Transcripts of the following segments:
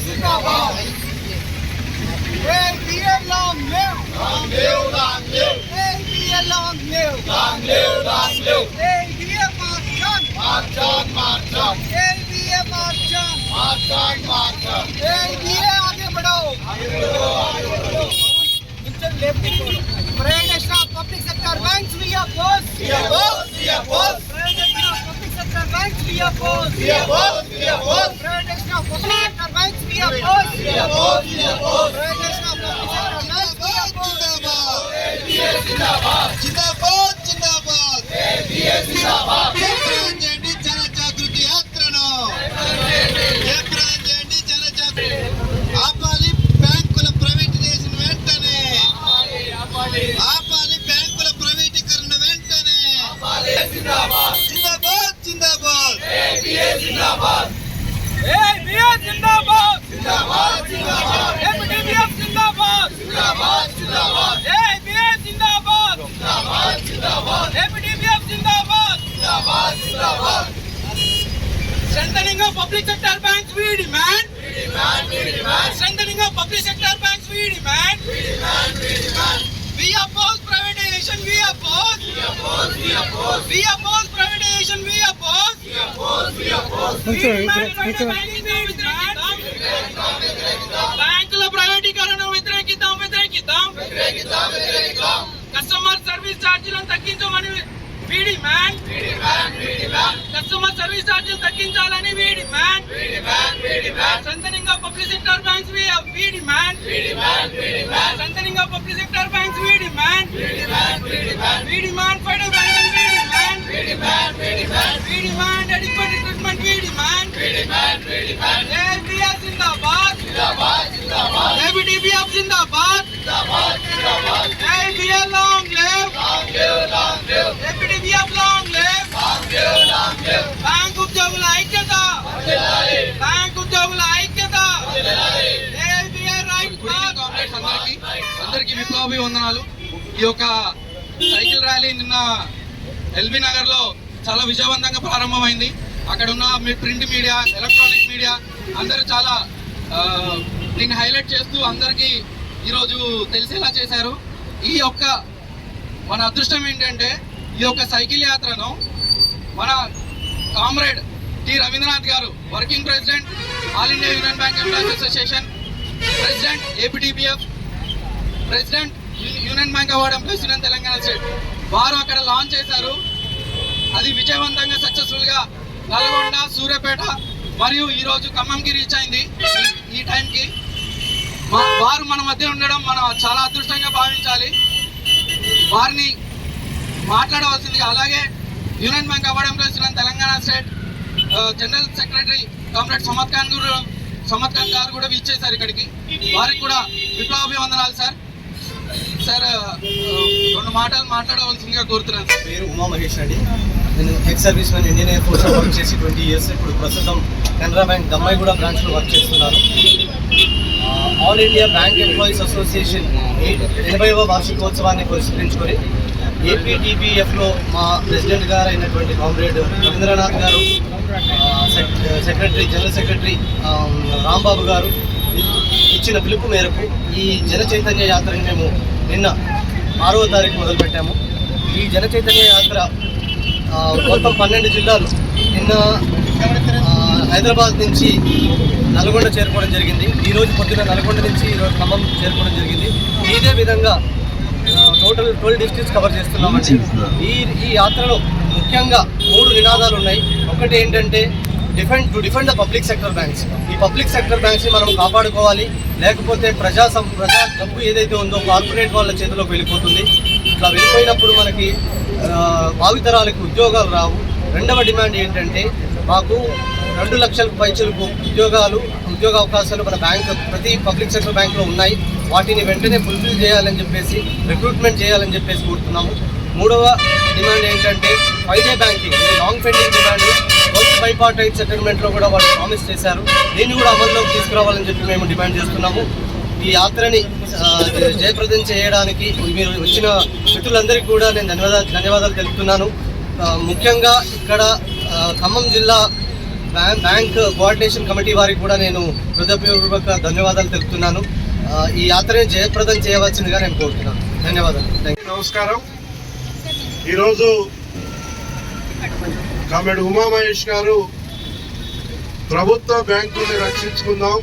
Zindabad. ABL long live. Long live, long live. ABL long live. Long live, long live. ABL march on. March on, march on. ABL march on. March on, march on. ABL आगे बढ़ो. आगे बढ़ो, आगे बढ़ो. Mr. Lefty Private of public sector banks we oppose. We oppose. We oppose. Private of public sector banks we oppose. We oppose. We oppose. Private of public sector banks we oppose. We oppose. We oppose. Private of public sector banks we oppose. Zindabad. Zindabad. Zindabad. ABS Zindabad. చేయండి జన జాగృతి యాత్రను. చేయండి జన జాగృతి. ఆపాలి బ్యాంకుల privatisation వెంటనే. ఆపాలి బ్యాంకుల ప్రైవేటీకరణ వెంటనే. జిందాబాద్ జిందాబాద్ జిందాబాద్ ఏబిఎస్ జిందాబాద్ ఏబిఎస్ జిందాబాద్ జిందాబాద్ జిందాబాద్ ఎండిబిఎఫ్ జిందాబాద్ జిందాబాద్ జిందాబాద్ ఏబిఎస్ జిందాబాద్ జిందాబాద్ జిందాబాద్ ఎండిబిఎఫ్ జిందాబాద్ జిందాబాద్ జిందాబాద్ Strengthening of public sector banks we demand. Strengthening of public sector banks we demand. We oppose privatization. We oppose. We oppose privatization. We oppose. బ్యాంకుల ప్రైవేటీకరణ వ్యతిరేకిద్దాం. కస్టమర్ సర్వీస్ ఛార్జీలను తగ్గించమని we demand. కస్టమర్ సర్వీస్ ఛార్జీలు తగ్గించాలని we demand. Strengthening of public sector banks we demand. Strengthening of public sector banks we demand. We demand federal banking. We demand adequate treatment. We demand. ABS Zindabad. ABDBF Zindabad. ABL long live. ABDBF long live. Bank ఉద్యోగుల ఐక్యత. Bank ఉద్యోగుల ఐక్యత. ABL right path. అందరికీ విప్లవాభివందనాలు. ఈ యొక్క cycle rally నిన్న LB Nagar లో చాలా విజయవంతంగా ప్రారంభమైంది. అక్కడ ఉన్న ప్రింట్ మీడియా, ఎలక్ట్రానిక్ మీడియా అందరూ చాలా దీన్ని హైలైట్ చేస్తూ అందరికీ ఈరోజు తెలిసేలా చేశారు. ఈ యొక్క మన అదృష్టం ఏంటంటే ఈ యొక్క సైకిల్ యాత్రను మన comrade T Ravindranath garu, working president all India union bank employees association, president APTPF, president union bank award employees union Telangana state, వారు అక్కడ లాంచ్ చేశారు. అది విజయవంతంగా సక్సెస్ఫుల్గా నల్గొండ, సూర్యాపేట మరియు ఈరోజు ఖమ్మంకి రీచ్ అయింది. ఈ టైంకి వారు మన మధ్య ఉండడం మనం చాలా అదృష్టంగా భావించాలి. వారిని మాట్లాడవలసిందిగా, అలాగే union bank award employees union Telangana state general secretary comrade Samath Khan garu కూడా విచ్చేశారు ఇక్కడికి. వారికి కూడా విప్లవాభివందనాలు సార్. సార్ 2 మాటలు మాట్లాడవలసిందిగా కోరుతున్నాను. పేరు ఉమా మహేష్ అండి. నేను ex service man, Indian air ఫోర్స్లో వర్క్ చేసి 20 years. ఇప్పుడు ప్రస్తుతం కెనరా బ్యాంక్ దమ్మాయిగూడ బ్రాంచ్లో వర్క్ చేస్తున్నాను. All India bank employees association 80వ వార్షికోత్సవాన్ని పురస్కరించుకొని ఏపీటీబీఎఫ్లో మా ప్రెసిడెంట్ గారు అయినటువంటి కామ్రేడ్ రవీంద్రనాథ్ గారు, జనరల్ సెక్రటరీ రాంబాబు గారు ఇచ్చిన పిలుపు మేరకు ఈ జన చైతన్య యాత్రని మేము నిన్న 6వ తారీఖు మొదలుపెట్టాము. ఈ జన చైతన్య యాత్ర మొత్తం 12 జిల్లాలు. నిన్న హైదరాబాద్ నుంచి నల్గొండ చేరుకోవడం జరిగింది. ఈరోజు పొద్దున నల్గొండ నుంచి ఈరోజు ఖమ్మం చేరుకోవడం జరిగింది. ఇదే విధంగా టోటల్ 12 డిస్ట్రిక్ట్స్ కవర్ చేస్తున్నామండి. ఈ యాత్రలో ముఖ్యంగా 3 నినాదాలు ఉన్నాయి. ఒకటి ఏంటంటే defend the public sector banks. ఈ పబ్లిక్ సెక్టర్ బ్యాంక్స్ని మనం కాపాడుకోవాలి, లేకపోతే ప్రజా డబ్బు ఏదైతే ఉందో కార్పొరేట్ వాళ్ళ చేతిలోకి వెళ్ళిపోతుంది. ఇట్లా వెళ్ళిపోయినప్పుడు మనకి భావితరాలకు ఉద్యోగాలు రావు. రెండవ డిమాండ్ ఏంటంటే మాకు 2 లక్షలకు పైచలకు ఉద్యోగ అవకాశాలు మన ప్రతి పబ్లిక్ సెక్టర్ బ్యాంకులో ఉన్నాయి. వాటిని వెంటనే ఫుల్ఫిల్ చేయాలని చెప్పేసి, రిక్రూట్మెంట్ చేయాలని చెప్పేసి కోరుతున్నాము. మూడవ డిమాండ్ ఏంటంటే 5-day బ్యాంకింగ్. ఇది లాంగ్ పెండింగ్ డిమాండ్. ఫస్ట్ బైపార్టైట్ సెటిల్మెంట్లో కూడా వాళ్ళు ప్రామిస్ చేశారు. దీన్ని కూడా అమల్లోకి తీసుకురావాలని చెప్పి మేము డిమాండ్ చేస్తున్నాము. ఈ యాత్రని జయప్రదం చేయడానికి మీరు వచ్చిన మిత్రులందరికీ కూడా నేను ధన్యవాదాలు తెలుపుతున్నాను. ముఖ్యంగా ఇక్కడ ఖమ్మం జిల్లా బ్యాంక్ కోఆర్డినేషన్ కమిటీ వారికి కూడా నేను హృదయపూర్వక ధన్యవాదాలు తెలుపుతున్నాను. ఈ యాత్రని జయప్రదం చేయవలసిందిగా నేను కోరుతున్నాను. ధన్యవాదాలు. నమస్కారం. ఈరోజు కామెడు ఉమామహేష్ గారు ప్రభుత్వ బ్యాంకుల్ని రక్షించుకుందాం,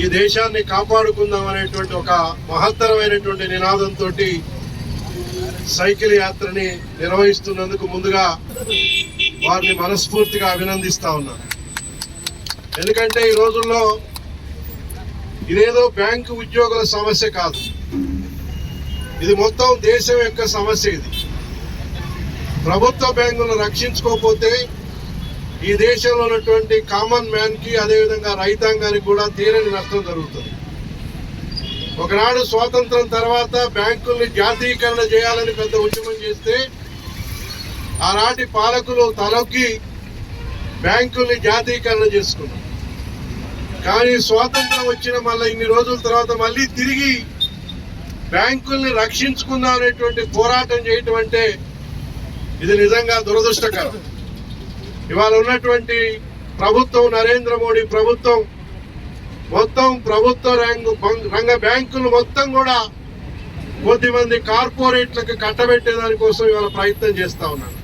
ఈ దేశాన్ని కాపాడుకుందాం అనేటువంటి ఒక మహత్తరమైనటువంటి నినాదంతో సైకిల్ యాత్రని నిర్వహిస్తున్నందుకు ముందుగా వారిని మనస్ఫూర్తిగా అభినందిస్తా ఉన్నాను. ఎందుకంటే ఈ రోజుల్లో ఇదేదో బ్యాంకు ఉద్యోగుల సమస్య కాదు, ఇది మొత్తం దేశం యొక్క సమస్య. ఇది ప్రభుత్వ బ్యాంకులను రక్షించుకోకపోతే ఈ దేశంలో ఉన్నటువంటి కామన్ మ్యాన్కి, అదేవిధంగా రైతాంగానికి కూడా తీరని నష్టం జరుగుతుంది. ఒకనాడు స్వాతంత్రం తర్వాత బ్యాంకుల్ని జాతీయకరణ చేయాలని పెద్ద ఉద్యమం చేస్తే ఆనాటి పాలకులు తలొక్కి బ్యాంకుల్ని జాతీయకరణ చేసుకున్నారు. కానీ స్వాతంత్రం వచ్చిన మళ్ళీ ఇన్ని రోజుల తర్వాత మళ్ళీ తిరిగి బ్యాంకుల్ని రక్షించుకుందాం అనేటువంటి పోరాటం చేయటం అంటే ఇది నిజంగా దురదృష్టకరం. ఇవాళ ఉన్నటువంటి ప్రభుత్వం, నరేంద్ర మోడీ ప్రభుత్వం మొత్తం ప్రభుత్వ రంగ బ్యాంకులు మొత్తం కూడా కొద్దిమంది కార్పొరేట్లకు కట్టబెట్టేదాని కోసం ఇవాళ ప్రయత్నం చేస్తా ఉన్నారు.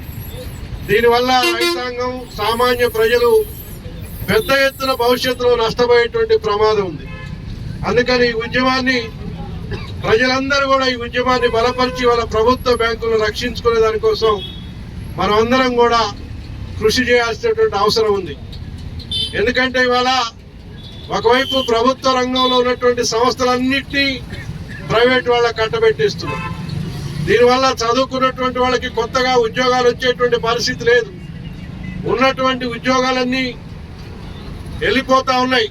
దీనివల్ల రైతాంగం, సామాన్య ప్రజలు పెద్ద ఎత్తున భవిష్యత్తులో నష్టపోయేటువంటి ప్రమాదం ఉంది. అందుకని ఈ ఉద్యమాన్ని ప్రజలందరూ కూడా ఈ ఉద్యమాన్ని బలపరిచి వాళ్ళ ప్రభుత్వ బ్యాంకులను రక్షించుకునే దానికోసం మనం అందరం కూడా కృషి చేయాల్సినటువంటి అవసరం ఉంది. ఎందుకంటే ఇవాళ ఒకవైపు ప్రభుత్వ రంగంలో ఉన్నటువంటి సంస్థలన్నింటినీ ప్రైవేట్ వాళ్ళకి కట్టబెట్టేస్తున్నారు. దీనివల్ల చదువుకున్నటువంటి వాళ్ళకి కొత్తగా ఉద్యోగాలు వచ్చేటువంటి పరిస్థితి లేదు. ఉన్నటువంటి ఉద్యోగాలన్నీ వెళ్ళిపోతా ఉన్నాయి.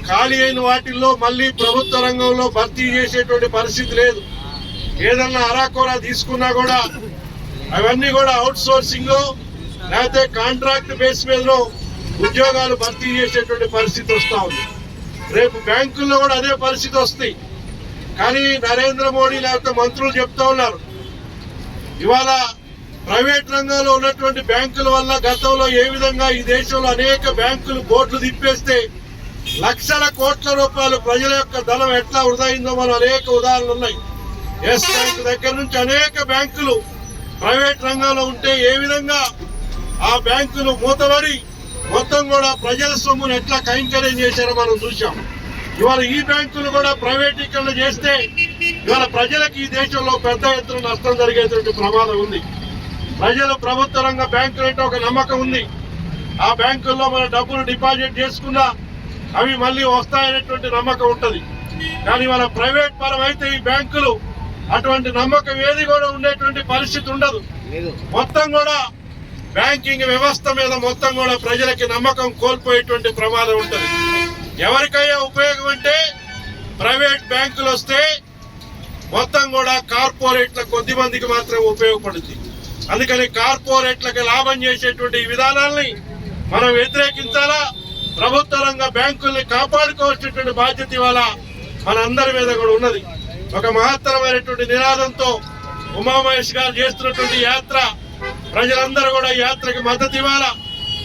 ఖాళీ అయిన వాటిల్లో మళ్ళీ ప్రభుత్వ రంగంలో భర్తీ చేసేటువంటి పరిస్థితి లేదు. ఏదన్నా అరాకొరా తీసుకున్నా కూడా అవన్నీ కూడా అవుట్ సోర్సింగ్ లేకపోతే కాంట్రాక్ట్ బేస్ మీద ఉద్యోగాలు భర్తీ చేసేటువంటి పరిస్థితి వస్తూ ఉంది. రేపు బ్యాంకుల్లో కూడా అదే పరిస్థితి వస్తుంది. కానీ నరేంద్ర మోడీ లేకపోతే మంత్రులు చెప్తా ఉన్నారు, ఇవాళ ప్రైవేట్ రంగంలో ఉన్నటువంటి బ్యాంకుల వల్ల గతంలో ఏ విధంగా ఈ దేశంలో అనేక బ్యాంకులు బోర్డులు తిప్పేస్తే లక్షల కోట్ల రూపాయలు ప్రజల యొక్క ధనం ఎట్లా వృధా అయిందో మనం అనేక ఉదాహరణలు ఉన్నాయి. ఎస్ బ్యాంక్ దగ్గర నుంచి అనేక బ్యాంకులు ప్రైవేట్ రంగంలో ఉంటే ఏ విధంగా ఆ బ్యాంకులు మూతబడి మొత్తం కూడా ప్రజల సొమ్మును ఎట్లా కైంకర్యం చేశారో మనం చూసాం. ఇవాళ ఈ బ్యాంకులు కూడా ప్రైవేటీకరణ చేస్తే ఇవాళ ప్రజలకు ఈ దేశంలో పెద్ద ఎత్తున నష్టం జరిగేటువంటి ప్రమాదం ఉంది. ప్రజలు ప్రభుత్వ రంగ బ్యాంకులు అంటే ఒక నమ్మకం ఉంది. ఆ బ్యాంకుల్లో మన డబ్బులు డిపాజిట్ చేసుకున్నా అవి మళ్ళీ వస్తాయనేటువంటి నమ్మకం ఉంటుంది. కానీ వాళ్ళ ప్రైవేట్ పరం అయితే ఈ బ్యాంకులు అటువంటి నమ్మకం ఏది కూడా ఉండేటువంటి పరిస్థితి ఉండదు. మొత్తం కూడా బ్యాంకింగ్ వ్యవస్థ మీద మొత్తం కూడా ప్రజలకి నమ్మకం కోల్పోయేటువంటి ప్రమాదం ఉంటుంది. ఎవరికైనా ఉపయోగం అంటే ప్రైవేట్ బ్యాంకులు వస్తే మొత్తం కూడా కార్పొరేట్ల కొద్ది మందికి మాత్రం ఉపయోగపడుతుంది. అందుకని కార్పొరేట్లకు లాభం చేసేటువంటి ఈ విధానాల్ని మనం వ్యతిరేకించాలా. ప్రభుత్వ రంగ బ్యాంకుల్ని కాపాడుకోవాల్సినటువంటి బాధ్యత ఇవాళ మనందరి మీద కూడా ఉన్నది. ఒక మహత్తరమైనటువంటి నినాదంతో ఉమామహేష్ గారు చేస్తున్నటువంటి యాత్ర, ప్రజలందరూ కూడా ఈ యాత్రకి మద్దతు ఇవ్వాలా.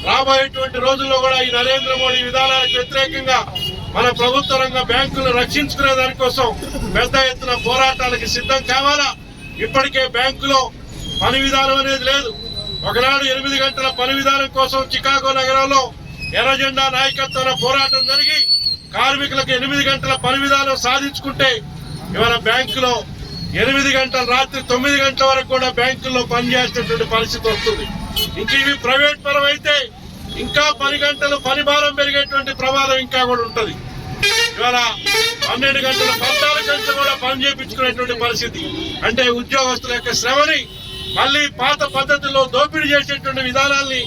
రాబోయేటువంటి రోజుల్లో కూడా ఈ నరేంద్ర మోడీ విధానాలకు వ్యతిరేకంగా మన ప్రభుత్వ రంగ బ్యాంకులను రక్షించుకునే దానికోసం పెద్ద ఎత్తున పోరాటానికి సిద్ధం కావాలా. ఇప్పటికే బ్యాంకులో పని విధానం అనేది లేదు. ఒకనాడు 8 గంటల పని విధానం కోసం చికాగో నగరంలో ఎర్ర జెండా నాయకత్వంలో పోరాటం జరిగి కార్మికులకు 8 గంటల పని విధానం సాధించుకుంటే ఇవాళ బ్యాంకులో 8 గంటల రాత్రి 9 గంటల వరకు కూడా బ్యాంకుల్లో పనిచేసేటువంటి పరిస్థితి వస్తుంది. ఇంక ఇవి ప్రైవేట్ పరం అయితే ఇంకా 10 గంటలు పని భారం పెరిగేటువంటి ప్రమాదం ఇంకా కూడా ఉంటుంది. ఇవాళ 12 గంటలు 14 గంటలు కూడా పని చేయించుకునేటువంటి పరిస్థితి. అంటే ఉద్యోగస్తుల యొక్క శ్రమని మళ్ళీ పాత పద్ధతుల్లో దోపిడీ చేసేటువంటి విధానాల్ని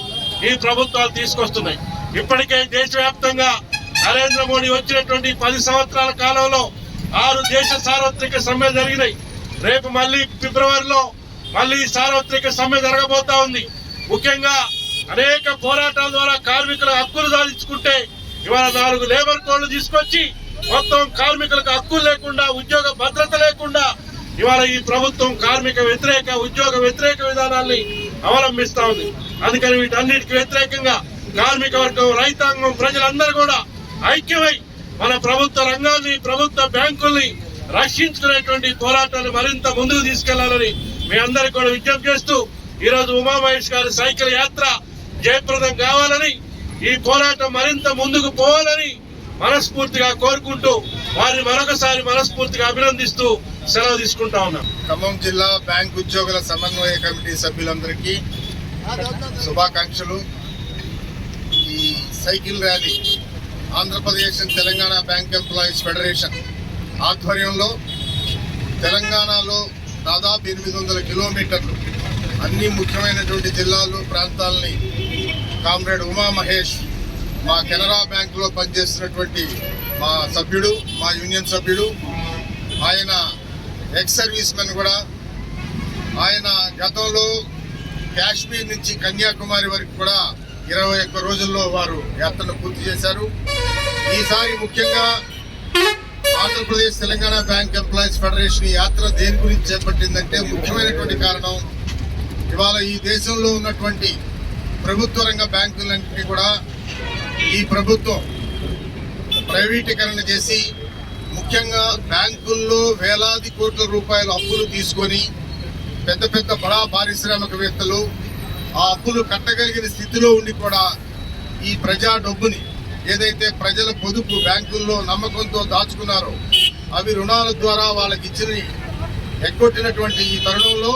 ఈ ప్రభుత్వాలు తీసుకొస్తున్నాయి. ఇప్పటికే దేశవ్యాప్తంగా నరేంద్ర మోడీ వచ్చినటువంటి 10 సంవత్సరాల కాలంలో 6 దేశ సార్వత్రిక సమ్మె జరిగినాయి. రేపు మళ్ళీ ఫిబ్రవరిలో మళ్ళీ సార్వత్రిక సమ్మె జరగబోతా ఉంది. ముఖ్యంగా అనేక పోరాటాల ద్వారా కార్మికుల హక్కులు సాధించుకుంటే ఇవాళ 4 లేబర్ కోడ్లు తీసుకొచ్చి మొత్తం కార్మికులకు హక్కులు లేకుండా, ఉద్యోగ భద్రత లేకుండా ఇవాళ ఈ ప్రభుత్వం కార్మిక వ్యతిరేక, ఉద్యోగ వ్యతిరేక విధానాల్ని అవలంబిస్తా ఉంది. అందుకని వీటన్నిటికి వ్యతిరేకంగా కార్మిక వర్గం, రైతాంగం, ప్రజలందరూ కూడా ఐక్యమై మన ప్రభుత్వ రంగాన్ని, ప్రభుత్వ బ్యాంకుల్ని రక్షించుకునేటువంటి పోరాటాలు మరింత ముందుకు తీసుకెళ్లాలని మీ అందరికీ కూడా విజ్ఞప్తి చేస్తూ ఈరోజు ఉమామహేష్ గారి సైకిల్ యాత్ర జయప్రదం కావాలని, ఈ పోరాటం మరింత ముందుకు పోవాలని మనస్ఫూర్తిగా కోరుకుంటూ వారిని మరొకసారి మనస్ఫూర్తిగా అభినందిస్తూ సెలవు తీసుకుంటా ఉన్నాం. ఖమ్మం జిల్లా బ్యాంక్ ఉద్యోగుల సమన్వయ కమిటీ సభ్యులందరికీ శుభాకాంక్షలు. ఈ cycle rally Andhra Pradesh and Telangana bank employees federation ఆధ్వర్యంలో తెలంగాణలో దాదాపు 800 కిలోమీటర్లు అన్ని ముఖ్యమైనటువంటి జిల్లాలు, ప్రాంతాలని కామ్రేడ్ ఉమామహేష్ మా కెనరా బ్యాంకులో పనిచేస్తున్నటువంటి మా సభ్యుడు, మా యూనియన్ సభ్యుడు, ఆయన ఎక్స్ సర్వీస్ మెన్ కూడా. ఆయన గతంలో కాశ్మీర్ నుంచి కన్యాకుమారి వరకు కూడా 21 రోజుల్లో వారు యాత్రను పూర్తి చేశారు. ఈసారి ముఖ్యంగా Andhra Pradesh Telangana bank employees federation యాత్ర దేని గురించి చేపట్టిందంటే ముఖ్యమైనటువంటి కారణం, ఇవాళ ఈ దేశంలో ఉన్నటువంటి ప్రభుత్వ రంగ బ్యాంకులన్నింటినీ కూడా ఈ ప్రభుత్వం ప్రైవేటీకరణ చేసి ముఖ్యంగా బ్యాంకుల్లో వేలాది కోట్ల రూపాయల అప్పులు తీసుకొని పెద్ద పెద్ద బడా పారిశ్రామికవేత్తలు ఆ అప్పులు కట్టగలిగిన స్థితిలో ఉండి కూడా ఈ ప్రజా డబ్బుని ఏదైతే ప్రజల పొదుపు బ్యాంకుల్లో నమ్మకంతో దాచుకున్నారో అవి రుణాల ద్వారా వాళ్ళకి ఇచ్చిన ఎగ్గొట్టినటువంటి ఈ తరుణంలో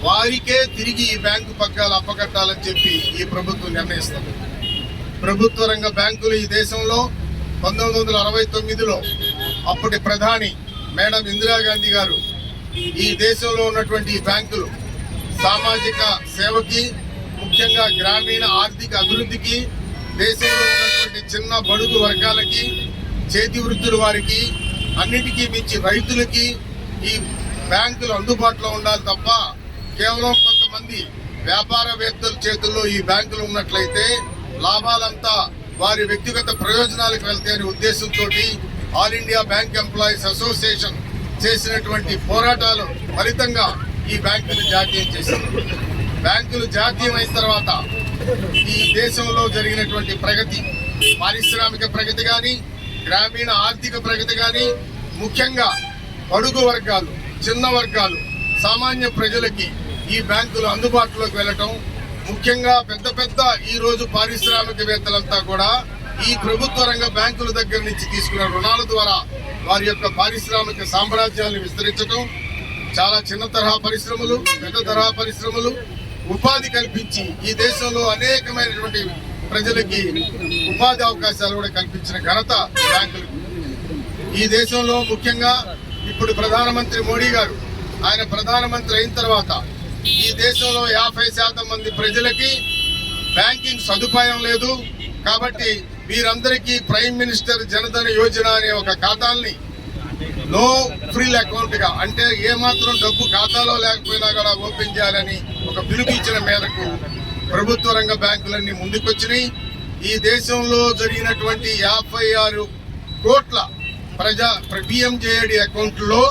వారికే తిరిగి ఈ బ్యాంకు పగ్గాలు అప్పకట్టాలని చెప్పి ఈ ప్రభుత్వం నిర్ణయిస్తుంది. ప్రభుత్వ రంగ బ్యాంకులు ఈ దేశంలో 1969లో అప్పటి ప్రధాని మేడం ఇందిరాగాంధీ గారు ఈ దేశంలో ఉన్నటువంటి బ్యాంకులు సామాజిక సేవకి, ముఖ్యంగా గ్రామీణ ఆర్థిక అభివృద్ధికి, దేశంలో ఉన్నటువంటి చిన్న బడుగు వర్గాలకి, చేతి వృత్తుల వారికి, అన్నిటికీ మించి రైతులకి ఈ బ్యాంకులు అందుబాటులో ఉండాలి తప్ప కేవలం కొంతమంది వ్యాపారవేత్తల చేతుల్లో ఈ బ్యాంకులు ఉన్నట్లయితే లాభాలంతా వారి వ్యక్తిగత ప్రయోజనాలకు వెళ్తే అనే ఉద్దేశంతో all India bank employees association చేసినటువంటి పోరాటాలు ఫలితంగా ఈ బ్యాంకులు జాతీయం చేసింది. బ్యాంకులు జాతీయమైన తర్వాత ఈ దేశంలో జరిగినటువంటి ప్రగతి, పారిశ్రామిక ప్రగతి కానీ, గ్రామీణ ఆర్థిక ప్రగతి కానీ, ముఖ్యంగా అడుగు వర్గాలు, చిన్న వర్గాలు, సామాన్య ప్రజలకి ఈ బ్యాంకులు అందుబాటులోకి వెళ్ళటం, ముఖ్యంగా పెద్ద పెద్ద ఈ రోజు పారిశ్రామికవేత్తలంతా కూడా ఈ ప్రభుత్వ రంగ బ్యాంకుల దగ్గర నుంచి తీసుకున్న రుణాల ద్వారా వారి యొక్క పారిశ్రామిక సామ్రాజ్యాన్ని విస్తరించడం, చాలా చిన్న తరహా పరిశ్రమలు, పెద్ద తరహా పరిశ్రమలు ఉపాధి కల్పించి ఈ దేశంలో అనేకమైనటువంటి ప్రజలకి ఉపాధి అవకాశాలు కూడా కల్పించిన ఘనత బ్యాంకులకు. ఈ దేశంలో ముఖ్యంగా ఇప్పుడు ప్రధానమంత్రి మోడీ గారు ఆయన ప్రధానమంత్రి అయిన తర్వాత ఈ దేశంలో 50% మంది ప్రజలకి బ్యాంకింగ్ సదుపాయం లేదు. కాబట్టి వీరందరికీ ప్రైమ్ మినిస్టర్ జనధన యోజన అనే ఒక ఖాతాల్ని నో ఫ్రిల్ అకౌంట్ గా, అంటే ఏమాత్రం డబ్బు ఖాతాలో లేకపోయినా కూడా ఓపెన్ చేయాలని ఒక పిలుపు ఇచ్చిన మేరకు ప్రభుత్వ రంగ బ్యాంకులన్నీ ముందుకొచ్చినాయి. ఈ దేశంలో జరిగినటువంటి 56 కోట్ల పిఎంజేఏడి అకౌంట్లో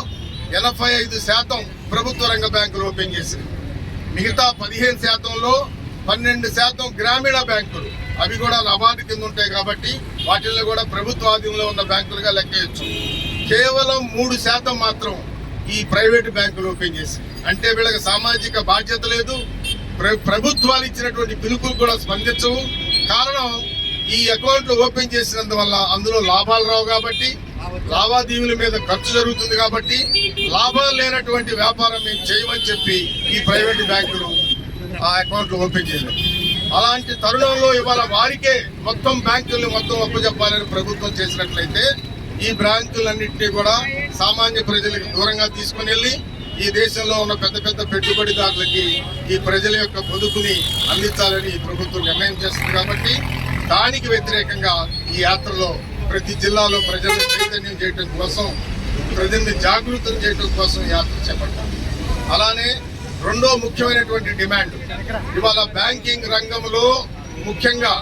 85% ప్రభుత్వ రంగ బ్యాంకులు ఓపెన్ చేసింది. మిగతా 15%లో 12% గ్రామీణ బ్యాంకులు, అవి కూడా నబార్డు కింద ఉంటాయి కాబట్టి వాటిల్లో కూడా ప్రభుత్వ ఆధీనంలో ఉన్న బ్యాంకులుగా లెక్కేయచ్చు. కేవలం 3% మాత్రం ఈ ప్రైవేటు బ్యాంకులు ఓపెన్ చేసి, అంటే వీళ్ళకి సామాజిక బాధ్యత లేదు. ప్రభుత్వాలు ఇచ్చినటువంటి పిలుపులు కూడా స్పందించవు. కారణం ఈ అకౌంట్లు ఓపెన్ చేసినందువల్ల అందులో లాభాలు రావు కాబట్టి, లావాదేవీల మీద ఖర్చు జరుగుతుంది కాబట్టి, లాభాలు లేనటువంటి వ్యాపారం మేము చేయమని చెప్పి ఈ ప్రైవేటు బ్యాంకులు ఆ అకౌంట్లు ఓపెన్ చేయలేదు. అలాంటి తరుణంలో ఇవాళ వారికే మొత్తం బ్యాంకుల్ని మొత్తం అప్పచెప్పాలని ప్రభుత్వం చేసినట్లయితే ఈ బ్యాంకులన్నింటినీ కూడా సామాన్య ప్రజలకు దూరంగా తీసుకుని వెళ్ళి ఈ దేశంలో ఉన్న పెద్ద పెద్ద పెట్టుబడిదారులకి ఈ ప్రజల యొక్క పొదుపుని అందించాలని ఈ ప్రభుత్వం నిర్ణయం చేస్తుంది. కాబట్టి దానికి వ్యతిరేకంగా ఈ యాత్రలో ప్రతి జిల్లాలో ప్రజలను చైతన్యం చేయడం కోసం, ప్రజల్ని జాగృతం చేయడం కోసం యాత్ర చేపట్టారు. అలానే రెండో ముఖ్యమైనటువంటి డిమాండ్, ఇవాళ బ్యాంకింగ్ రంగంలో ముఖ్యంగా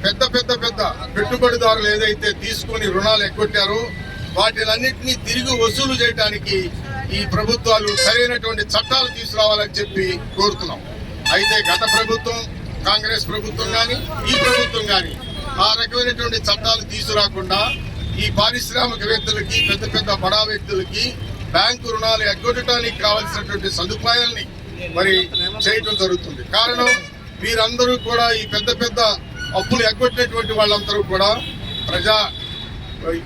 పెద్ద పెట్టుబడిదారులు ఏదైతే తీసుకొని రుణాలు ఎగ్గొట్టారో వాటిలన్నింటినీ తిరిగి వసూలు చేయడానికి ఈ ప్రభుత్వాలు సరైనటువంటి చట్టాలు తీసుకురావాలని చెప్పి కోరుతున్నాం. అయితే గత ప్రభుత్వం కాంగ్రెస్ ప్రభుత్వం కానీ ఈ ప్రభుత్వం కానీ ఆ రకమైనటువంటి చట్టాలు తీసుకురాకుండా ఈ పారిశ్రామికవేత్తలకి పెద్ద పెద్ద బడా వ్యక్తులకి బ్యాంకు రుణాలు ఎగ్గొట్టడానికి కావాల్సినటువంటి సదుపాయాల్ని మరి చేయటం జరుగుతుంది. కారణం వీరందరూ కూడా ఈ పెద్ద పెద్ద అప్పులు ఎగ్గొట్టినటువంటి వాళ్ళందరూ కూడా ప్రజా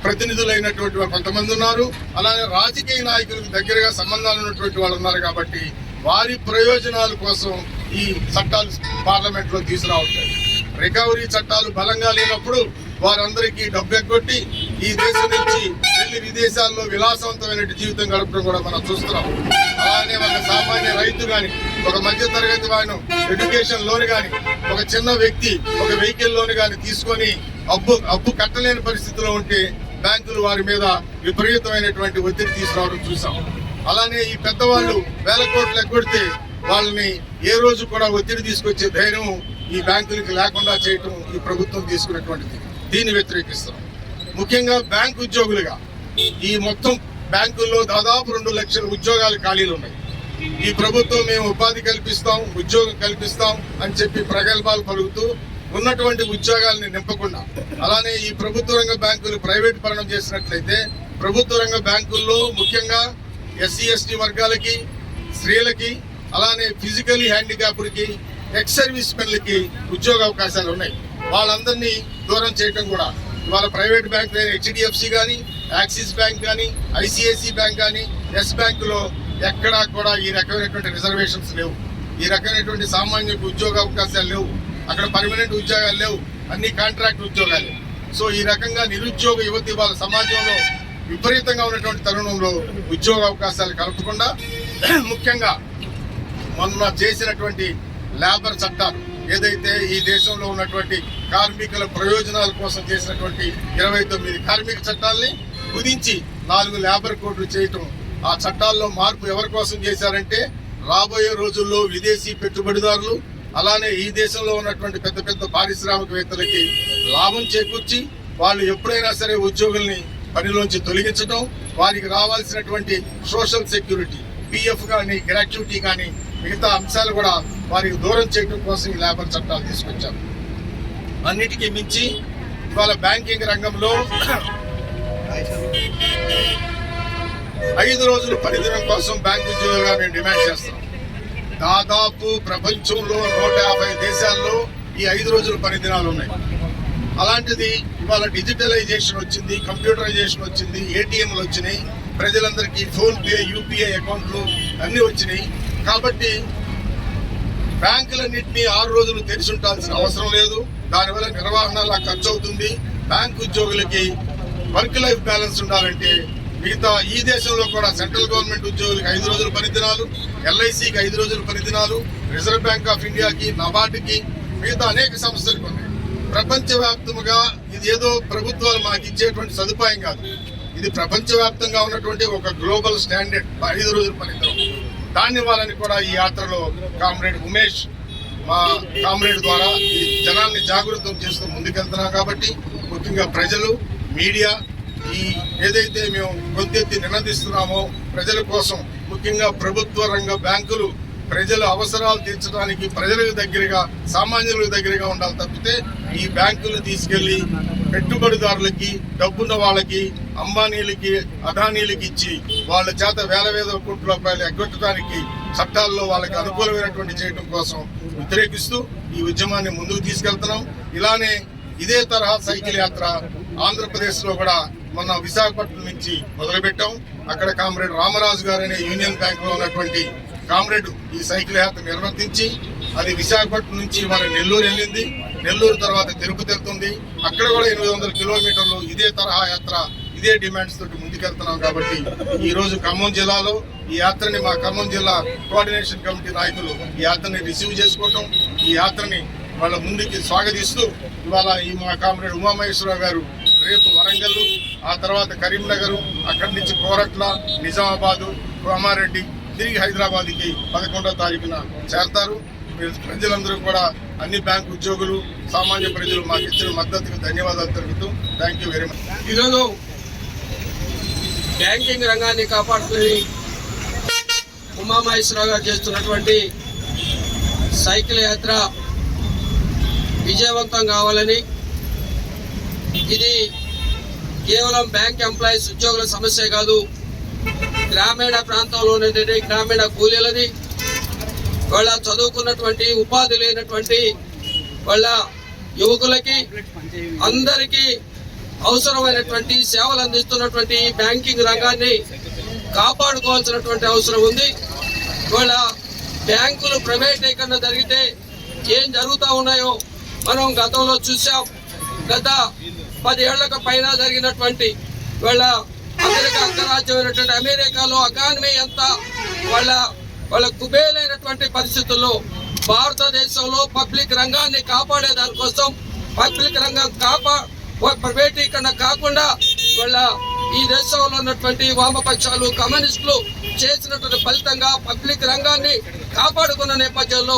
ప్రతినిధులైనటువంటి కొంతమంది ఉన్నారు. అలాగే రాజకీయ నాయకులకు దగ్గరగా సంబంధాలు ఉన్నటువంటి వాళ్ళు ఉన్నారు. కాబట్టి వారి ప్రయోజనాల కోసం ఈ చట్టాలు పార్లమెంట్ లో తీసుకురావట్లేదు. రికవరీ చట్టాలు బలంగా లేనప్పుడు వారందరికీ డబ్బు ఎగ్గొట్టి ఈ దేశం నుంచి వెళ్లి విదేశాల్లో విలాసవంతమైన జీవితం గడపడం కూడా మనం చూస్తున్నాం. అలానే ఒక సామాన్య రైతు కానీ, ఒక మధ్య తరగతి వాడిని ఎడ్యుకేషన్ లోన్ కానీ, ఒక చిన్న వ్యక్తి ఒక వెహికల్ లోన్ కానీ తీసుకొని అప్పు కట్టలేని పరిస్థితిలో ఉంటే బ్యాంకులు వారి మీద విపరీతమైనటువంటి ఒత్తిడి తీసుకురావడం చూసాం. అలానే ఈ పెద్దవాళ్ళు వేల కోట్లు ఎగ్గొడితే వాళ్ళని ఏ రోజు కూడా ఒత్తిడి తీసుకొచ్చే ధైర్యం ఈ బ్యాంకులకి లేకుండా చేయటం ఈ ప్రభుత్వం తీసుకున్నటువంటిది. దీన్ని వ్యతిరేకిస్తాం. ముఖ్యంగా బ్యాంకు ఉద్యోగులుగా ఈ మొత్తం బ్యాంకుల్లో దాదాపు 2 లక్షల ఉద్యోగాలు ఖాళీలు ఉన్నాయి. ఈ ప్రభుత్వం మేము ఉపాధి కల్పిస్తాం, ఉద్యోగం కల్పిస్తాం అని చెప్పి ప్రగల్భాలు పలుకుతూ ఉన్నటువంటి ఉద్యోగాలని నింపకుండా, అలానే ఈ ప్రభుత్వ రంగ బ్యాంకులు ప్రైవేట్ పరణం చేసినట్లయితే ప్రభుత్వ రంగ బ్యాంకుల్లో ముఖ్యంగా ఎస్సీ ఎస్టీ వర్గాలకి, స్త్రీలకి, అలానే ఫిజికలీ హ్యాండిక్యాప్డ్కి, ఎక్స్ సర్వీస్ మెన్లకి ఉద్యోగ అవకాశాలు ఉన్నాయి. వాళ్ళందరినీ దూరం చేయటం కూడా ఇవాళ ప్రైవేట్ బ్యాంక్ హెచ్డిఎఫ్సి కానీ, యాక్సిస్ బ్యాంక్ కానీ, ఐసిఐసి బ్యాంక్ కానీ, ఎస్ బ్యాంకులో ఎక్కడా కూడా ఈ రకమైనటువంటి రిజర్వేషన్స్ లేవు. ఈ రకమైనటువంటి సామాన్యులకు ఉద్యోగ అవకాశాలు లేవు. అక్కడ పర్మనెంట్ ఉద్యోగాలు లేవు, అన్ని కాంట్రాక్ట్ ఉద్యోగాలు. సో ఈ రకంగా నిరుద్యోగ యువతి వాళ్ళ సమాజంలో విపరీతంగా ఉన్నటువంటి తరుణంలో ఉద్యోగ అవకాశాలు కలపకుండా ముఖ్యంగా మొన్న చేసినటువంటి లేబర్ చట్టాలు ఏదైతే ఈ దేశంలో ఉన్నటువంటి కార్మికుల ప్రయోజనాల కోసం చేసినటువంటి 29 కార్మిక చట్టాలని కుదించి 4 లేబర్ కోడ్లు చేయటం, ఆ చట్టాల్లో మార్పు ఎవరి కోసం చేశారంటే రాబోయే రోజుల్లో విదేశీ పెట్టుబడిదారులు అలానే ఈ దేశంలో ఉన్నటువంటి పెద్ద పెద్ద పారిశ్రామికవేత్తలకి లాభం చేకూర్చి వాళ్ళు ఎప్పుడైనా సరే ఉద్యోగుల్ని పనిలోంచి తొలగించడం, వారికి రావాల్సినటువంటి సోషల్ సెక్యూరిటీ పిఎఫ్ కానీ, గ్రాట్యుటీ కానీ, మిగతా అంశాలు కూడా వారికి దూరం చేయడం కోసం ఈ లేబర్ చట్టాలు తీసుకొచ్చారు. అన్నిటికీ మించి ఇవాళ బ్యాంకింగ్ రంగంలో 5 రోజుల పనిదినం కోసం బ్యాంకు ఉద్యోగులుగా మేము డిమాండ్ చేస్తాం. దాదాపు ప్రపంచంలో 150 దేశాల్లో ఈ 5 రోజుల పనిదినాలు ఉన్నాయి. అలాంటిది ఇవాళ డిజిటలైజేషన్ వచ్చింది, కంప్యూటరైజేషన్ వచ్చింది, ఏటీఎంలు వచ్చినాయి, ప్రజలందరికీ ఫోన్ పే, యూపీఐ అకౌంట్లు అన్నీ వచ్చినాయి. కాబట్టి బ్యాంకులన్నింటినీ 6 రోజులు తెరిచి ఉండాల్సిన అవసరం లేదు. దానివల్ల నిర్వహణ ఖర్చు అవుతుంది. బ్యాంకు ఉద్యోగులకి వర్క్ లైఫ్ బ్యాలెన్స్ ఉండాలంటే మిగతా ఈ దేశంలో కూడా సెంట్రల్ గవర్నమెంట్ ఉద్యోగులకి 5 రోజుల పనిదినాలు, ఎల్ఐసికి 5 రోజుల పనిదినాలు, రిజర్వ్ బ్యాంక్ ఆఫ్ ఇండియాకి, నబార్డుకి, మిగతా అనేక సంస్థలకు ఉన్నాయి. ప్రపంచవ్యాప్తంగా ఇది ఏదో ప్రభుత్వాలు మాకు ఇచ్చేటువంటి సదుపాయం కాదు. ఇది ప్రపంచవ్యాప్తంగా ఉన్నటువంటి ఒక గ్లోబల్ స్టాండర్డ్ 5 రోజుల పనిదినం. దాన్ని వాళ్ళని కూడా ఈ యాత్రలో కామ్రేడ్ ఉమేష్ మా కామ్రేడ్ ద్వారా ఈ జనాల్ని జాగృతం చేస్తూ ముందుకెళ్తున్నాం. కాబట్టి ముఖ్యంగా ప్రజలు, మీడియా ఈ ఏదైతే మేము గొంతెత్తి నినదిస్తున్నామో ప్రజల కోసం, ముఖ్యంగా ప్రభుత్వ రంగ బ్యాంకులు ప్రజల అవసరాలు తీర్చడానికి ప్రజలకు దగ్గరగా, సామాన్యులకు దగ్గరగా ఉండాలి తప్పితే ఈ బ్యాంకులు తీసుకెళ్లి పెట్టుబడిదారులకి, డబ్బున్న వాళ్ళకి, అంబానీలకి, అదానీలకి ఇచ్చి వాళ్ళ చేత వేల కోట్ల రూపాయలు ఎగ్గొట్టడానికి చట్టాల్లో వాళ్ళకి అనుకూలమైనటువంటి చేయడం కోసం వ్యతిరేకిస్తూ ఈ ఉద్యమాన్ని ముందుకు తీసుకెళ్తున్నాం. ఇలానే ఇదే తరహా సైకిల్ యాత్ర ఆంధ్రప్రదేశ్లో కూడా మొన్న విశాఖపట్నం నుంచి మొదలుపెట్టాం. అక్కడ కామ్రేడ్ రామరాజు గారు అనే యూనియన్ బ్యాంక్ లో ఉన్నటువంటి కామ్రేడ్ ఈ సైకిల్ యాత్ర నిర్వర్తించి అది విశాఖపట్నం నుంచి మన నెల్లూరు వెళ్ళింది. నెల్లూరు తర్వాత తిరుపతి వెళ్తుంది. అక్కడ కూడా 800 కిలోమీటర్లు ఇదే తరహా యాత్ర, ఇదే డిమాండ్స్ తోటి ముందుకెళ్తున్నాం. కాబట్టి ఈ రోజు ఖమ్మం జిల్లాలో ఈ యాత్రని మా ఖమ్మం జిల్లా కోఆర్డినేషన్ కమిటీ నాయకులు ఈ యాత్రని రిసీవ్ చేసుకోవటం, ఈ యాత్రని వాళ్ళ ముందుకి స్వాగతిస్తూ ఇవాళ ఈ మా కామ్రేడ్ ఉమామహేశ్వరరావు గారు రేపు వరంగల్, ఆ తర్వాత కరీంనగర్, అక్కడి నుంచి కోరట్ల, నిజామాబాదు, కామారెడ్డి, తిరిగి హైదరాబాద్కి 11వ తారీఖున చేరతారు. ప్రజలందరూ కూడా, అన్ని బ్యాంకు ఉద్యోగులు, సామాన్య ప్రజలు మాకు ఇచ్చిన మద్దతుకు ధన్యవాదాలు తెలుపుతూ థ్యాంక్ యూ వెరీ మచ్. ఈరోజు బ్యాంకింగ్ రంగాన్ని కాపాడుకుని ఉమామహేశ్వరరావు గారు చేస్తున్నటువంటి సైకిల్ యాత్ర విజయవంతం కావాలని, ఇది కేవలం బ్యాంక్ ఎంప్లాయీస్ ఉద్యోగుల సమస్య కాదు, గ్రామీణ ప్రాంతంలో ఉన్నటువంటి గ్రామీణ కూలీలది, వాళ్ళ చదువుకున్నటువంటి ఉపాధి లేనటువంటి వాళ్ళ యువకులకి అందరికీ అవసరమైనటువంటి సేవలు అందిస్తున్నటువంటి బ్యాంకింగ్ రంగాన్ని కాపాడుకోవాల్సినటువంటి అవసరం ఉంది. వాళ్ళ బ్యాంకులు ప్రైవేటీకరణ జరిగితే ఏం జరుగుతూ ఉన్నాయో మనం గతంలో చూసాం. గత 10 ఏళ్లకు పైన జరిగినటువంటి వాళ్ళ అమెరికా అంగరాజ్యమైనటువంటి అమెరికాలో ఎకానమీ ఎంత వాళ్ళ కుబేలైనటువంటి పరిస్థితుల్లో భారతదేశంలో పబ్లిక్ రంగాన్ని కాపాడే దానికోసం పబ్లిక్ రంగం ప్రైవేటీకరణ కాకుండా వాళ్ళ ఈ దేశంలో ఉన్నటువంటి వామపక్షాలు కమ్యూనిస్టులు చేసినటువంటి ఫలితంగా పబ్లిక్ రంగాన్ని కాపాడుకున్న నేపథ్యంలో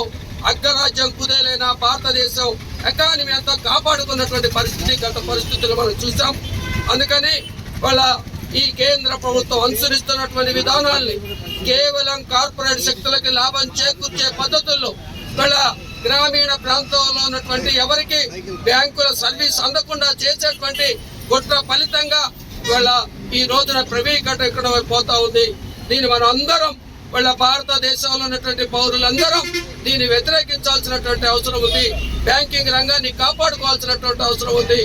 అగ్రరాజ్యం కుదేలైన భారతదేశం ఎకానమీ అంతా కాపాడుకున్నటువంటి పరిస్థితి గత పరిస్థితులు మనం చూసాం. అందుకని వాళ్ళ ఈ కేంద్ర ప్రభుత్వం అనుసరిస్తున్నటువంటి విధానాల్ని కేవలం కార్పొరేట్ శక్తులకి లాభం చేకూర్చే పద్ధతుల్లో వాళ్ళ గ్రామీణ ప్రాంతంలో ఉన్నటువంటి ఎవరికి బ్యాంకుల సర్వీస్ అందకుండా చేసేటువంటి కుట్ర ఫలితంగా వాళ్ళ ఈ రోజున ప్రైవేటీకరణ పోతా ఉంది. దీన్ని మనం అందరం వాళ్ళ భారతదేశంలో ఉన్నటువంటి పౌరులందరం దీన్ని వ్యతిరేకించాల్సినటువంటి అవసరం ఉంది. బ్యాంకింగ్ రంగాన్ని కాపాడుకోవాల్సినటువంటి అవసరం ఉంది.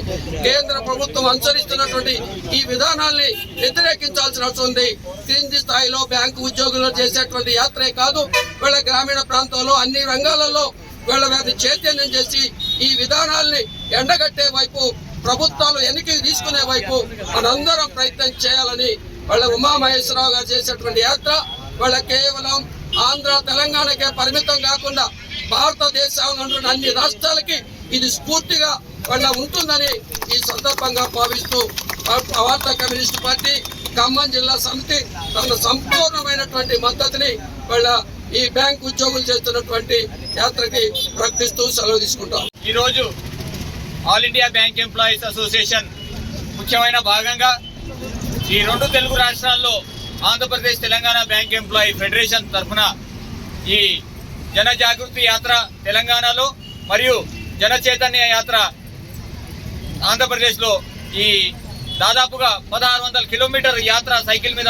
కేంద్ర ప్రభుత్వం అనుసరిస్తున్నటువంటి ఈ విధానాల్ని వ్యతిరేకించాల్సిన అవసరం ఉంది. క్రింది స్థాయిలో బ్యాంకు ఉద్యోగులు చేసేటువంటి యాత్రే కాదు, వాళ్ళ గ్రామీణ ప్రాంతంలో అన్ని రంగాలలో వీళ్ళ మీద చైతన్యం చేసి ఈ విధానాల్ని ఎండగట్టే వైపు, ప్రభుత్వాలు వెనక్కి తీసుకునే వైపు మనందరం ప్రయత్నం చేయాలని వాళ్ళ ఉమామహేశ్వరరావు గారు చేసేటువంటి యాత్ర వాళ్ళ కేవలం ఆంధ్ర తెలంగాణకే పరిమితం కాకుండా భారతదేశంలో ఉన్న అన్ని రాష్ట్రాలకి ఇది స్ఫూర్తిగా వాళ్ళ ఉంటుందని ఈ సందర్భంగా భావిస్తూ భారత కమ్యూనిస్ట్ పార్టీ ఖమ్మం జిల్లా సమితి తన సంపూర్ణమైనటువంటి మద్దతుని వాళ్ళ ఈ బ్యాంక్ ఉద్యోగులు చేస్తున్నటువంటి యాత్రకి ప్రకటిస్తూ సెలవు తీసుకుంటాం. ఈరోజు all India bank employees association ముఖ్యమైన భాగంగా ఈ 2 తెలుగు రాష్ట్రాల్లో Andhra Pradesh Telangana bank employee federation తరఫున ఈ జన జాగృతి యాత్ర తెలంగాణలో మరియు జన చైతన్య యాత్ర ఆంధ్రప్రదేశ్లో ఈ దాదాపుగా 1600 కిలోమీటర్ యాత్ర సైకిల్ మీద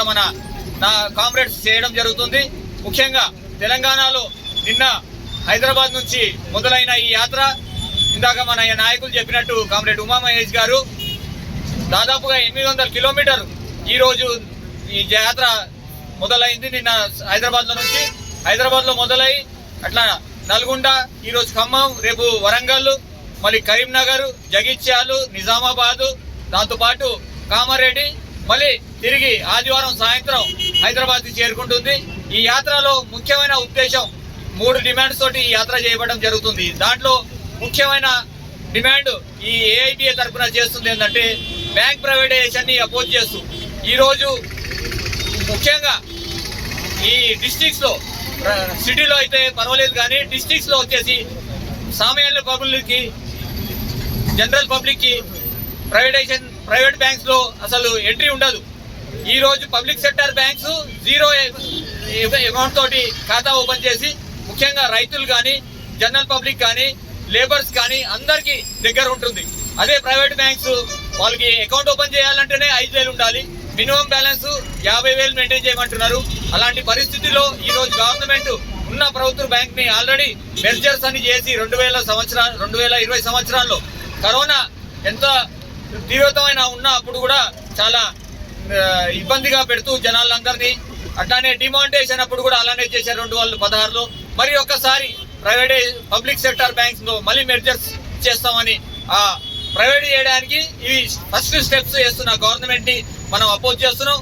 నా కామ్రేడ్స్ చేయడం జరుగుతుంది. ముఖ్యంగా తెలంగాణలో నిన్న హైదరాబాద్ నుంచి మొదలైన ఈ యాత్ర ఇందాక మన నాయకులు చెప్పినట్టు కామ్రేడ్ ఉమామహేష్ గారు దాదాపుగా 800 కిలోమీటర్ ఈరోజు ఈ యాత్ర మొదలైంది. నిన్న హైదరాబాద్లో మొదలై అట్లా నల్గొండ, ఈరోజు ఖమ్మం, రేపు వరంగల్, మళ్ళీ కరీంనగర్, జగిత్యాలు, నిజామాబాదు, దాంతోపాటు కామారెడ్డి, మళ్ళీ తిరిగి ఆదివారం సాయంత్రం హైదరాబాద్కి చేరుకుంటుంది. ఈ యాత్రలో ముఖ్యమైన ఉద్దేశం 3 డిమాండ్స్ తోటి ఈ యాత్ర చేయబడడం జరుగుతుంది. దాంట్లో ముఖ్యమైన డిమాండ్ ఈ ఏఐబిఏ తరఫున చేస్తుంది ఏంటంటే బ్యాంక్ ప్రైవేటైజేషన్ ని అపోజ్ చేస్తూ ఈరోజు ముఖ్యంగా ఈ డిస్ట్రిక్ట్స్లో, సిటీలో అయితే పర్వాలేదు కానీ డిస్ట్రిక్ట్స్లో వచ్చేసి సామాన్య పబ్లిక్కి, జనరల్ పబ్లిక్కి ప్రైవేట్ బ్యాంక్స్లో అసలు ఎంట్రీ ఉండదు. ఈరోజు పబ్లిక్ సెక్టర్ బ్యాంక్స్ 0 అమౌంట్ తోటి ఖాతా ఓపెన్ చేసి ముఖ్యంగా రైతులు కానీ, జనరల్ పబ్లిక్ కానీ, లేబర్స్ కానీ అందరికీ దగ్గర ఉంటుంది. అదే ప్రైవేట్ బ్యాంక్స్ వాళ్ళకి అకౌంట్ ఓపెన్ చేయాలంటేనే 5,000 ఉండాలి, మినిమం బ్యాలెన్స్ 50,000 మెయింటైన్ చేయమంటున్నారు. అలాంటి పరిస్థితిలో ఈరోజు గవర్నమెంట్ ఉన్న ప్రభుత్వ బ్యాంక్ ని ఆల్రెడీ మెర్జర్స్ అని చేసి 2020 సంవత్సరాల్లో కరోనా ఎంత తీవ్రతమైన ఉన్న అప్పుడు కూడా చాలా ఇబ్బందిగా పెడుతూ జనాలందరినీ, అట్లానే డిమానిటైజేషన్ అప్పుడు కూడా అలానే చేశారు 2016లో. మరి ఒక్కసారి పబ్లిక్ సెక్టర్ బ్యాంక్స్ లో మళ్ళీ మెర్జర్స్ చేస్తామని ఆ ప్రైవేట్ చేయడానికి ఇవి ఫస్ట్ స్టెప్స్ చేస్తున్న గవర్నమెంట్ ని మనం అపోజ్ చేస్తున్నాం.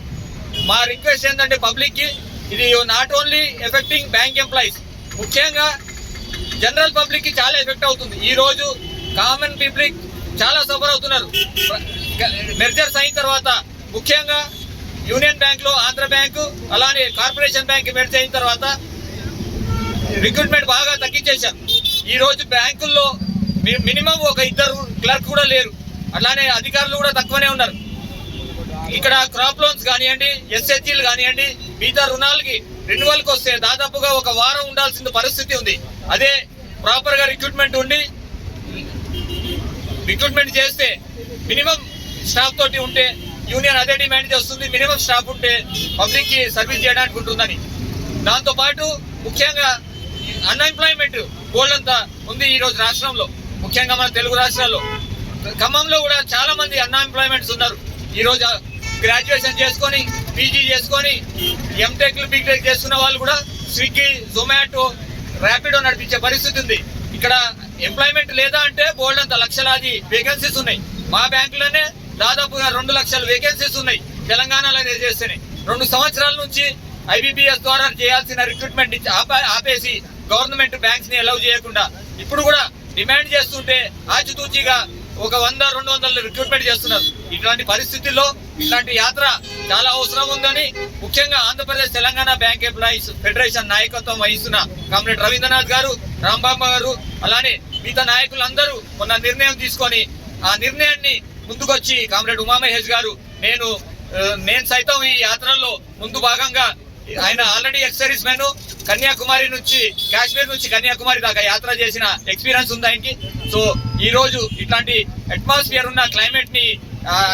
మా రిక్వెస్ట్ ఏంటంటే పబ్లిక్ కి, ఇది not only effecting bank employees, ముఖ్యంగా జనరల్ పబ్లిక్ కి చాలా ఎఫెక్ట్ అవుతుంది. ఈ రోజు కామన్ పబ్లిక్ చాలా సఫర్ అవుతున్నారు. మెర్జర్స్ అయిన తర్వాత ముఖ్యంగా యూనియన్ బ్యాంక్ లో ఆంధ్ర బ్యాంకు, అలానే కార్పొరేషన్ బ్యాంక్ మెర్జ్ అయిన తర్వాత రిక్రూట్మెంట్ బాగా తగ్గించేశారు. ఈ రోజు బ్యాంకుల్లో మినిమం ఒక 2 క్లర్క్ కూడా లేరు, అట్లానే అధికారులు కూడా తక్కువనే ఉన్నారు. ఇక్కడ క్రాప్ లోన్స్ కానివ్వండి, ఎస్హెచ్లు కానివ్వండి, మిగతా రుణాలకి రెన్యువల్కి వస్తే దాదాపుగా 1 వారం ఉండాల్సిన పరిస్థితి ఉంది. అదే ప్రాపర్ గా రిక్రూట్మెంట్ ఉండి రిక్రూట్మెంట్ చేస్తే మినిమం స్టాఫ్ తోటి ఉంటే యూనియన్ అదే డిమాండ్ చేస్తుంది, మినిమం స్టాఫ్ ఉంటే పబ్లిక్ కి సర్వీస్ చేయడానికి ఉంటుందని. దాంతోపాటు ముఖ్యంగా అన్ఎంప్లాయ్మెంట్ గోల్డ్ అంతా ఉంది ఈ రోజు రాష్ట్రంలో, ముఖ్యంగా మన తెలుగు రాష్ట్రాల్లో. ఖమ్మంలో కూడా చాలా మంది అన్ఎంప్లాయ్మెంట్స్ ఉన్నారు. ఈ రోజు గ్రాడ్యుయేషన్ చేసుకొని పీజీ చేసుకొని ఎంటెక్ బీటెక్ చేసుకున్న వాళ్ళు కూడా స్విగ్గీ, జొమాటో, ర్యాపిడో నడిపించే పరిస్థితి ఉంది. ఇక్కడ ఎంప్లాయ్మెంట్ లేదా అంటే బోల్డ్ అంత లక్షలాది వేకెన్సీస్ ఉన్నాయి. మా బ్యాంకులోనే దాదాపుగా 2 లక్షల వేకెన్సీస్ ఉన్నాయి తెలంగాణలో చేస్తేనే. 2 సంవత్సరాల నుంచి ఐబీపీఎస్ ద్వారా చేయాల్సిన రిక్రూట్మెంట్ ఆపేసి గవర్నమెంట్ బ్యాంక్స్ ని అలౌ చేయకుండా ఇప్పుడు కూడా డిమాండ్ చేస్తుంటే ఆచితూచిగా ఒక 100-200 రిక్రూట్మెంట్ చేస్తున్నారు. ఇట్లాంటి పరిస్థితుల్లో ఇట్లాంటి యాత్ర చాలా అవసరం ఉందని ముఖ్యంగా Andhra Pradesh Telangana bank employees federation నాయకత్వం వహిస్తున్న కామ్రేడ్ రవీంద్రనాథ్ గారు, రాంబాబు గారు, అలానే మిగతా నాయకులందరూ మొన్న నిర్ణయం తీసుకొని ఆ నిర్ణయాన్ని ముందుకొచ్చి కామ్రేడ్ ఉమామహేష్ గారు నేను సైతం ఈ యాత్రలో ముందు భాగంగా, ఆయన already X service man, Kanyakumari నుంచి కాశ్మీర్ నుంచి కన్యాకుమారి దాకా యాత్ర చేసిన ఎక్స్పీరియన్స్ ఉంది ఆయనకి. సో ఈ రోజు ఇట్లాంటి అట్మాస్ఫియర్ ఉన్న క్లైమేట్ ని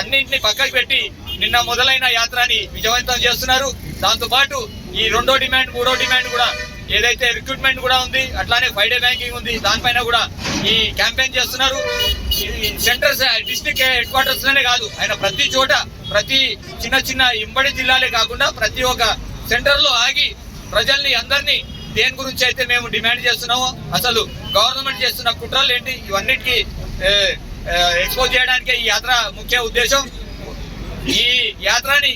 అన్నింటినీ పక్కకి పెట్టి నిన్న మొదలైన యాత్రని విజయవంతం చేస్తున్నారు. దాంతో పాటు ఈ 2వ డిమాండ్ 3వ డిమాండ్ కూడా ఏదైతే రిక్రూట్మెంట్ కూడా ఉంది, అట్లానే 5 డే బ్యాంకింగ్ ఉంది, దానిపైన కూడా ఈ క్యాంపెయిన్ చేస్తున్నారు. సెంటర్స్ డిస్ట్రిక్ట్ హెడ్ క్వార్టర్స్ లోనే కాదు, ఆయన ప్రతి చోట ప్రతి చిన్న ఇంబడి జిల్లాలే కాకుండా ప్రతి ఒక్క సెంటర్ లో ఆగి ప్రజల్ని అందరినీ దేని గురించి అయితే మేము డిమాండ్ చేస్తున్నామో, అసలు గవర్నమెంట్ చేస్తున్న కుట్రలు ఏంటి, ఇవన్నిటికీ ఎక్స్పోజ్ చేయడానికే ఈ యాత్ర ముఖ్య ఉద్దేశం. ఈ యాత్రని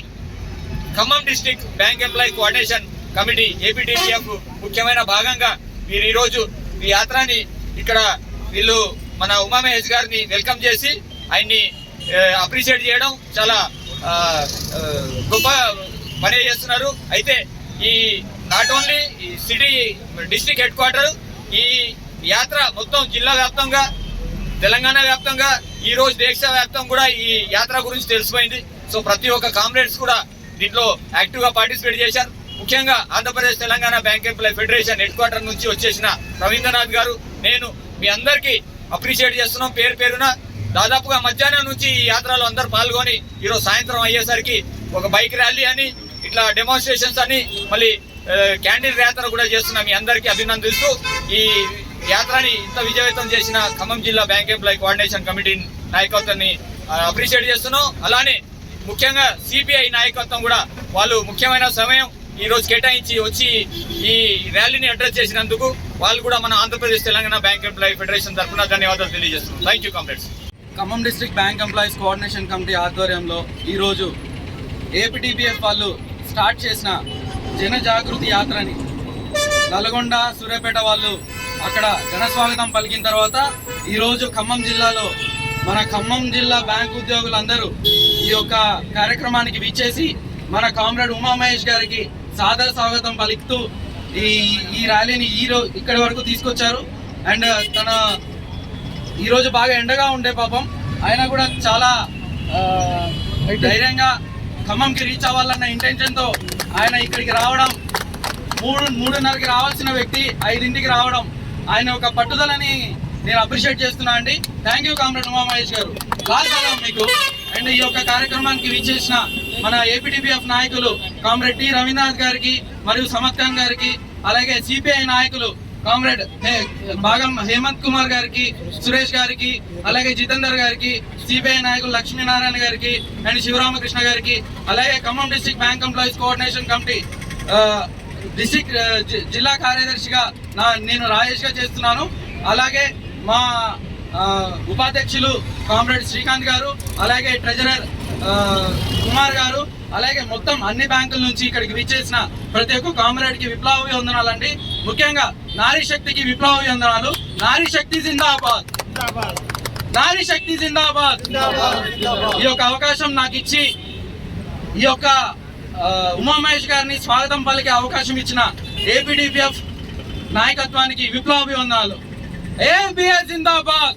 Khammam district bank employee coordination committee APTPF ముఖ్యమైన భాగంగా వీరు ఈరోజు ఈ యాత్రని ఇక్కడ వీళ్ళు మన ఉమామహేష్ గారిని వెల్కమ్ చేసి ఆయన్ని అప్రిషియేట్ చేయడం చాలా గొప్ప పని చేస్తున్నారు. అయితే ఈ not only city district head quarter, ఈ యాత్ర మొత్తం జిల్లా వ్యాప్తంగా తెలంగాణ వ్యాప్తంగా ఈ రోజు దేశ వ్యాప్తంగా కూడా ఈ యాత్ర గురించి తెలిసిపోయింది. సో ప్రతి ఒక్క కామ్రేడ్స్ కూడా దీంట్లో యాక్టివ్ గా పార్టిసిపేట్ చేశారు. ముఖ్యంగా Andhra Pradesh Telangana bank employee federation head quarter నుంచి వచ్చేసిన రవీంద్రనాథ్ గారు, నేను మీ అందరికీ అప్రిషియేట్ చేస్తున్నాం పేరు పేరున. దాదాపుగా మధ్యాహ్నం నుంచి ఈ యాత్రలో అందరు పాల్గొని ఈరోజు సాయంత్రం అయ్యేసరికి ఒక బైక్ ర్యాలీ అని, ఇట్లా డెమాన్స్ట్రేషన్స్ అని, మళ్ళీ క్యాండిల్ యాత్ర కూడా చేస్తున్నా. మీ అందరికీ అభినందిస్తూ ఈ యాత్రని ఇంత విజయవంతం చేసిన ఖమ్మం జిల్లా బ్యాంక్ ఎంప్లాయీ కోఆర్డినేషన్ కమిటీ నాయకత్వాన్ని అప్రిషియేట్ చేస్తున్నాం. అలానే ముఖ్యంగా సిపిఐ నాయకత్వం కూడా వాళ్ళు ముఖ్యమైన సమయం ఈ రోజు కేటాయించి వచ్చి ఈ ర్యాలీని అడ్రస్ చేసినందుకు వాళ్ళు కూడా మన Andhra Pradesh Telangana bank employee federation తరఫున ధన్యవాదాలు తెలియజేస్తున్నాం. Thank you comrades. Khammam district bank employees coordination committee ఆధ్వర్యంలో ఈరోజు ఏపీటీపీఎఫ్ వాళ్ళు స్టార్ట్ చేసిన జన జాగృతి యాత్రని నల్గొండ, సూర్యాపేట వాళ్ళు అక్కడ ఘనస్వాగతం పలికిన తర్వాత ఈరోజు ఖమ్మం జిల్లాలో మన ఖమ్మం జిల్లా బ్యాంక్ ఉద్యోగులందరూ ఈ యొక్క కార్యక్రమానికి విచ్చేసి మన కామ్రేడ్ ఉమామహేష్ గారికి సాదర స్వాగతం పలుకుతూ ఈ ర్యాలీని ఇక్కడి వరకు తీసుకొచ్చారు. అండ్ తన ఈరోజు బాగా ఎండగా ఉండే పాపం ఆయన కూడా చాలా ధైర్యంగా ఖమ్మంకి రీచ్ అవ్వాలన్న ఇంటెన్షన్తో ఆయన ఇక్కడికి రావడం, 3:30కి రావాల్సిన వ్యక్తి 5ంటికి రావడం, ఆయన ఒక పట్టుదలని నేను అప్రిషియేట్ చేస్తున్నా అండి. థ్యాంక్ యూ కామ్రేడ్ ఉమామహేష్ గారు, లాల్ మీకు. అండ్ ఈ యొక్క కార్యక్రమానికి విచ్చేసిన మన ఏపీటీపీఎఫ్ నాయకులు కామ్రేడ్ టి రవీంద్రనాథ్ గారికి మరియు సమత్ ఖాన్ గారికి, అలాగే సిపిఐ నాయకులు కామ్రేడ్ భాగం హేమంత్ కుమార్ గారికి, సురేష్ గారికి, అలాగే జితేందర్ గారికి, సిపిఐ నాయకులు లక్ష్మీనారాయణ గారికి అండ్ శివరామకృష్ణ గారికి, అలాగే Khammam district bank employees coordination committee district జిల్లా కార్యదర్శిగా నేను రాజేష్గా చేస్తున్నాను. అలాగే మా ఉపాధ్యక్షులు కామ్రేడ్ శ్రీకాంత్ గారు, అలాగే ట్రెజరర్ కుమార్ గారు, అలాగే మొత్తం అన్ని బ్యాంకుల నుంచి ఇక్కడికి విచ్చేసిన ప్రతి ఒక్క కామ్రేడ్ కి విప్లవాభివందనాలండి. ముఖ్యంగా నారీ శక్తికి విప్లవాభివందనాలు. నారీ శక్తి జిందాబాద్, నారీ శక్తి జిందాబాద్. ఈ యొక్క అవకాశం నాకు ఇచ్చి ఈ యొక్క ఉమామహేష్ గారిని స్వాగతం పలికే అవకాశం ఇచ్చిన ఏపీటీపీఎఫ్ నాయకత్వానికి విప్లవాభివందనాలు. ఏపీఎస్ జిందాబాద్.